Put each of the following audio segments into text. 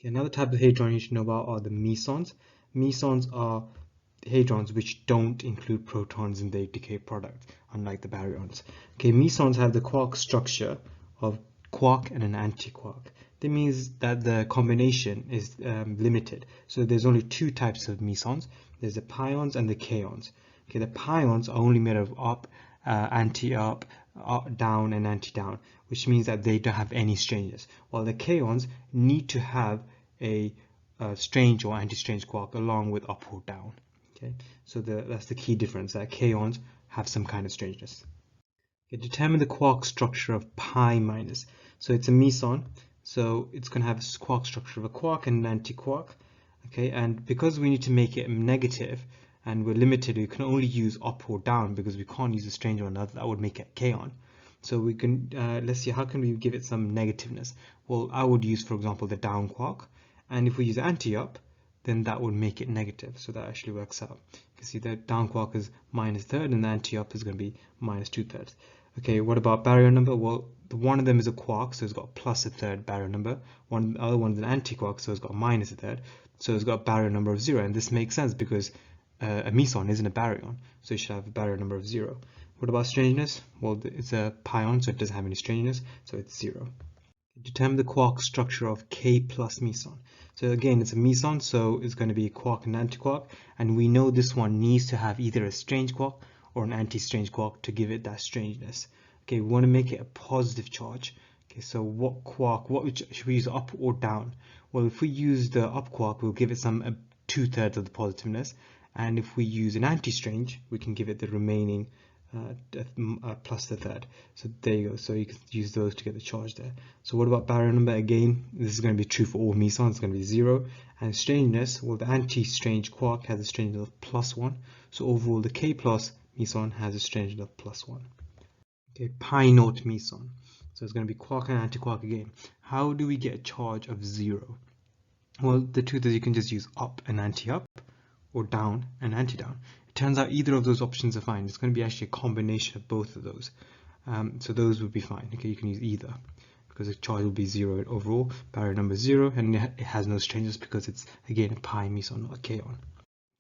Okay, another type of hadron you should know about are the mesons. Mesons are hadrons which don't include protons in their decay product, unlike the baryons. Okay, mesons have the quark structure of quark and an antiquark. That means that the combination is limited. So there's only two types of mesons. There's the pions and the kaons. Okay, the pions are only made of up, anti-up, down, and anti-down, which means that they don't have any strangeness. While the kaons need to have a strange or anti-strange quark along with up or down. Okay, so that's the key difference, that kaons have some kind of strangeness. Okay, determine the quark structure of pi minus. So it's a meson, so it's going to have a quark structure of a quark and an antiquark. Okay, and because we need to make it negative and we're limited, we can only use up or down because we can't use a strange one that would make it kaon. So we can let's see, how can we give it some negativeness? Well, I would use, for example, the down quark, and if we use anti-up, then that would make it negative. So that actually works out. You can see that down quark is minus third and the anti-up is going to be minus 2/3. Okay, what about baryon number? Well, one of them is a quark, so it's got plus a third baryon number. The other one is an anti-quark, so it's got minus a third. So it's got a baryon number of 0, and this makes sense because a meson isn't a baryon, so it should have a baryon number of 0. What about strangeness? Well, it's a pion, so it doesn't have any strangeness, so it's 0. Determine the quark structure of K plus meson. So again, it's a meson, so it's going to be a quark and antiquark, and we know this one needs to have either a strange quark or an anti-strange quark to give it that strangeness. Okay, we want to make it a positive charge. Okay, so what quark, should we use, up or down? Well, if we use the up quark, we'll give it some 2/3 of the positiveness, and if we use an anti-strange, we can give it the remaining plus the third. So there you go. So you can use those to get the charge there. So what about baryon number? Again, this is going to be true for all mesons. It's going to be 0. And strangeness, well, the anti-strange quark has a strangeness of +1. So overall, the K plus meson has a strangeness of +1. Okay, pi naught meson. So it's going to be quark and antiquark again. How do we get a charge of 0? Well, the truth is you can just use up and anti-up, or down and anti-down. It turns out either of those options are fine. It's going to be actually a combination of both of those. So those would be fine. Okay, you can use either because the charge will be 0 overall, baryon number 0, and it has no strangeness because it's again a pi meson, not a kaon.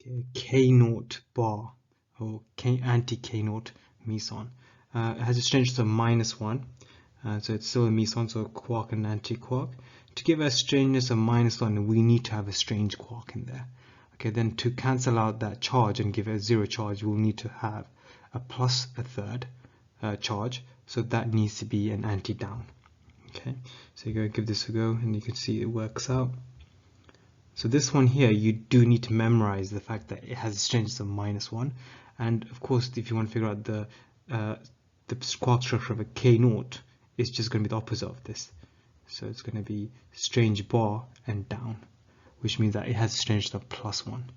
Okay, K naught bar or anti-K naught meson. It has a strangeness of -1, so it's still a meson, so a quark and anti-quark. To give a strangeness of -1, we need to have a strange quark in there. Okay, then to cancel out that charge and give it a 0 charge, we'll need to have a plus a third charge, so that needs to be an anti-down. Okay, so you go give this a go, and you can see it works out. So this one here, you do need to memorize the fact that it has a strangeness of -1, and of course, if you want to figure out the quark structure of a K naught, it's just going to be the opposite of this. So it's going to be strange bar and down, which means that it has a strangeness of +1.